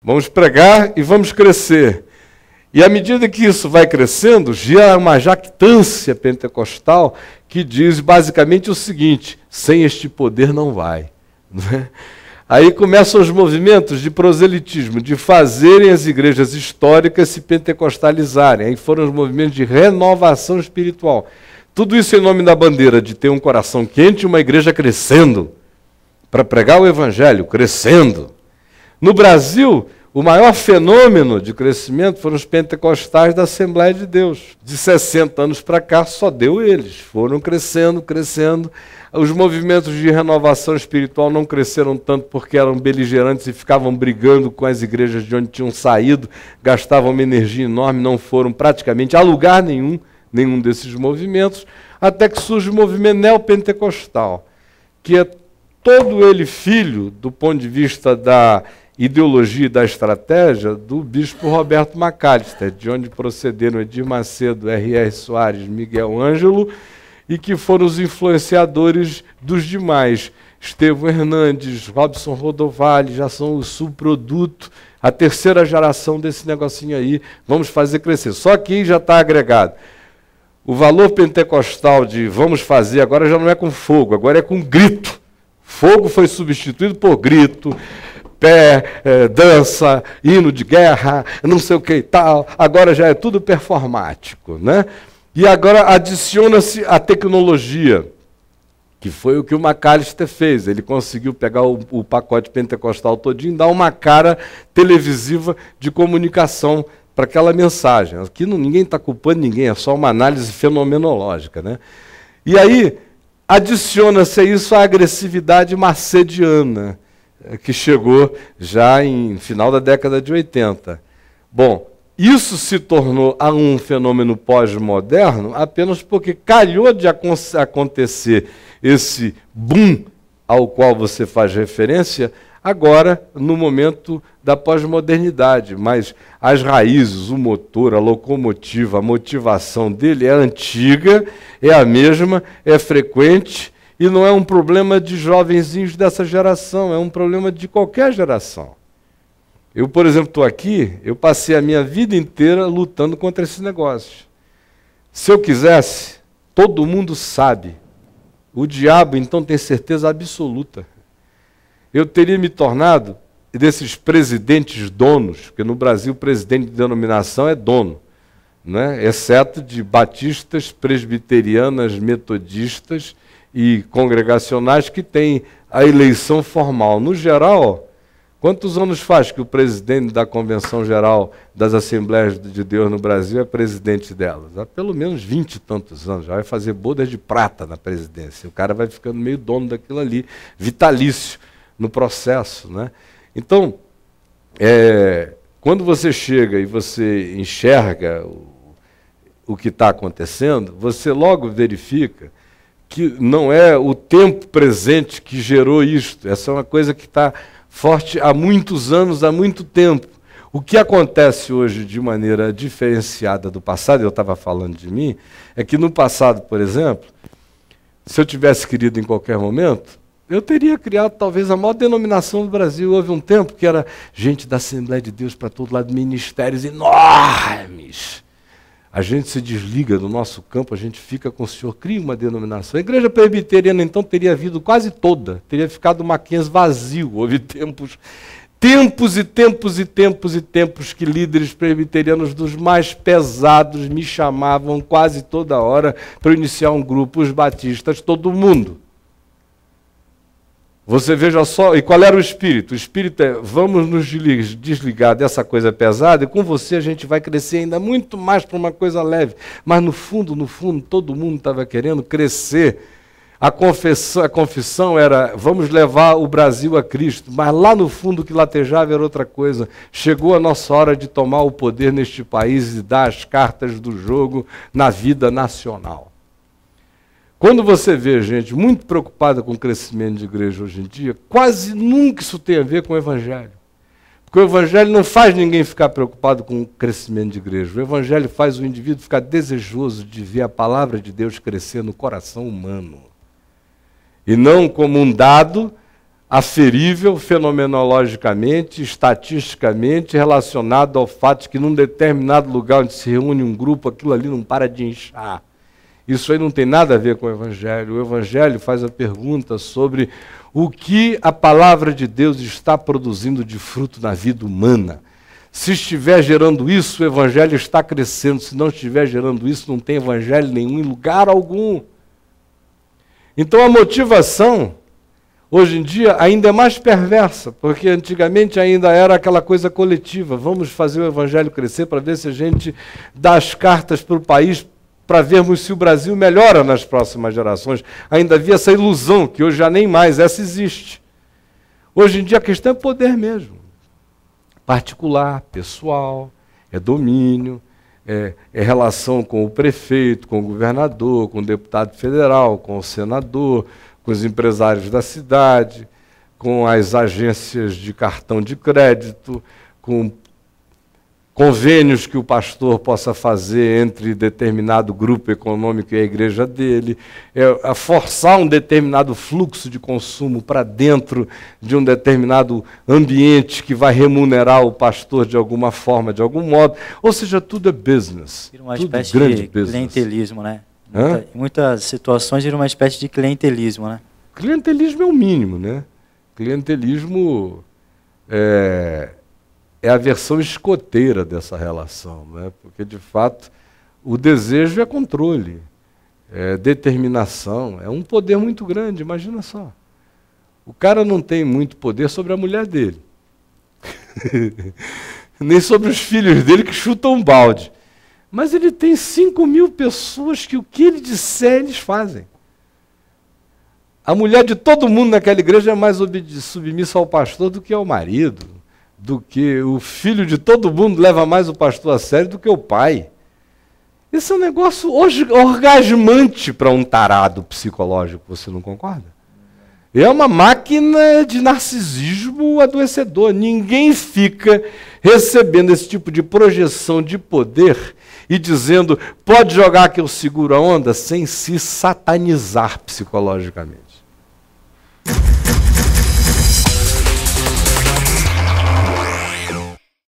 Vamos pregar e vamos crescer. E à medida que isso vai crescendo, gera uma jactância pentecostal que diz basicamente o seguinte: sem este poder não vai. Aí começam os movimentos de proselitismo, de fazerem as igrejas históricas se pentecostalizarem. Aí foram os movimentos de renovação espiritual. Tudo isso em nome da bandeira de ter um coração quente e uma igreja crescendo, para pregar o evangelho, crescendo. No Brasil, o maior fenômeno de crescimento foram os pentecostais da Assembleia de Deus. De 60 anos para cá, só deu eles. Foram crescendo, crescendo. Os movimentos de renovação espiritual não cresceram tanto porque eram beligerantes e ficavam brigando com as igrejas de onde tinham saído, gastavam uma energia enorme, não foram praticamente a lugar nenhum desses movimentos, até que surge o movimento neopentecostal, que é todo ele filho, do ponto de vista da ideologia e da estratégia, do bispo Roberto Macalister, de onde procederam Edir Macedo, R.R. Soares, Miguel Ângelo, e que foram os influenciadores dos demais. Estevão Hernandes, Robson Rodovalho, já são o subproduto, a terceira geração desse negocinho aí. Vamos fazer crescer. Só que já está agregado. O valor pentecostal de vamos fazer agora já não é com fogo, agora é com grito. Fogo foi substituído por grito, dança, hino de guerra, não sei o que e tal. Agora já é tudo performático, né? E agora adiciona-se a tecnologia, que foi o que o Macalister fez. Ele conseguiu pegar o pacote pentecostal todinho e dar uma cara televisiva de comunicação para aquela mensagem. Aqui ninguém está culpando ninguém, é só uma análise fenomenológica, né? E aí adiciona-se a isso a agressividade macediana, que chegou já em final da década de 80. Bom, isso se tornou um fenômeno pós-moderno apenas porque calhou de acontecer esse boom ao qual você faz referência agora, no momento da pós-modernidade. Mas as raízes, o motor, a locomotiva, a motivação dele é antiga, é a mesma, é frequente, e não é um problema de jovenzinhos dessa geração, é um problema de qualquer geração. Eu, por exemplo, estou aqui, eu passei a minha vida inteira lutando contra esse negócio. Se eu quisesse, todo mundo sabe. O diabo, então, tem certeza absoluta. Eu teria me tornado desses presidentes donos, porque no Brasil o presidente de denominação é dono, né? Exceto de batistas, presbiterianas, metodistas e congregacionais que têm a eleição formal. No geral, quantos anos faz que o presidente da Convenção Geral das Assembleias de Deus no Brasil é presidente delas? Há pelo menos 20 e tantos anos, já vai fazer bodas de prata na presidência. O cara vai ficando meio dono daquilo ali, vitalício no processo, né? Então, quando você chega e você enxerga o que está acontecendo, você logo verifica que não é o tempo presente que gerou isto. Essa é uma coisa que está forte há muitos anos, há muito tempo. O que acontece hoje de maneira diferenciada do passado, eu estava falando de mim, é que no passado, por exemplo, se eu tivesse querido em qualquer momento, eu teria criado talvez a maior denominação do Brasil. Houve um tempo que era gente da Assembleia de Deus para todo lado, ministérios enormes. A gente se desliga do nosso campo, a gente fica com o Senhor, cria uma denominação. A igreja presbiteriana, então, teria havido quase toda, teria ficado Mackenzie vazio. Houve tempos que líderes presbiterianos dos mais pesados me chamavam quase toda hora para iniciar um grupo, os batistas, todo mundo. Você veja só, e qual era o espírito? O espírito é, vamos nos desligar dessa coisa pesada e com você a gente vai crescer ainda muito mais para uma coisa leve. Mas no fundo, todo mundo estava querendo crescer. A confissão era, vamos levar o Brasil a Cristo. Mas lá no fundo o que latejava era outra coisa. Chegou a nossa hora de tomar o poder neste país e dar as cartas do jogo na vida nacional. Quando você vê gente muito preocupada com o crescimento de igreja hoje em dia, quase nunca isso tem a ver com o Evangelho. Porque o Evangelho não faz ninguém ficar preocupado com o crescimento de igreja. O Evangelho faz o indivíduo ficar desejoso de ver a palavra de Deus crescer no coração humano. E não como um dado aferível fenomenologicamente, estatisticamente, relacionado ao fato de que num determinado lugar onde se reúne um grupo, aquilo ali não para de inchar. Isso aí não tem nada a ver com o Evangelho. O Evangelho faz a pergunta sobre o que a palavra de Deus está produzindo de fruto na vida humana. Se estiver gerando isso, o Evangelho está crescendo. Se não estiver gerando isso, não tem Evangelho nenhum em lugar algum. Então a motivação, hoje em dia, ainda é mais perversa, porque antigamente ainda era aquela coisa coletiva. Vamos fazer o Evangelho crescer para ver se a gente dá as cartas para o país, para vermos se o Brasil melhora nas próximas gerações. Ainda havia essa ilusão, que hoje já nem mais, essa existe. Hoje em dia a questão é poder mesmo. Particular, pessoal, é domínio, é relação com o prefeito, com o governador, com o deputado federal, com o senador, com os empresários da cidade, com as agências de cartão de crédito, com convênios que o pastor possa fazer entre determinado grupo econômico e a igreja dele, a forçar um determinado fluxo de consumo para dentro de um determinado ambiente que vai remunerar o pastor de alguma forma, de algum modo. Ou seja, tudo é business. Vira uma tudo espécie grande de business. clientelismo, né? Em muitas situações vira uma espécie de clientelismo, né? Clientelismo é o mínimo, né? Clientelismo é a versão escoteira dessa relação, né? Porque, de fato, o desejo é controle, é determinação, é um poder muito grande, imagina só. O cara não tem muito poder sobre a mulher dele, nem sobre os filhos dele que chutam um balde, mas ele tem 5.000 pessoas que o que ele disser, eles fazem. A mulher de todo mundo naquela igreja é mais submissa ao pastor do que ao marido, do que o filho de todo mundo leva mais o pastor a sério do que o pai. Isso é um negócio orgasmante para um tarado psicológico, você não concorda? É uma máquina de narcisismo adoecedor. Ninguém fica recebendo esse tipo de projeção de poder e dizendo, pode jogar que eu seguro a onda, sem se satanizar psicologicamente.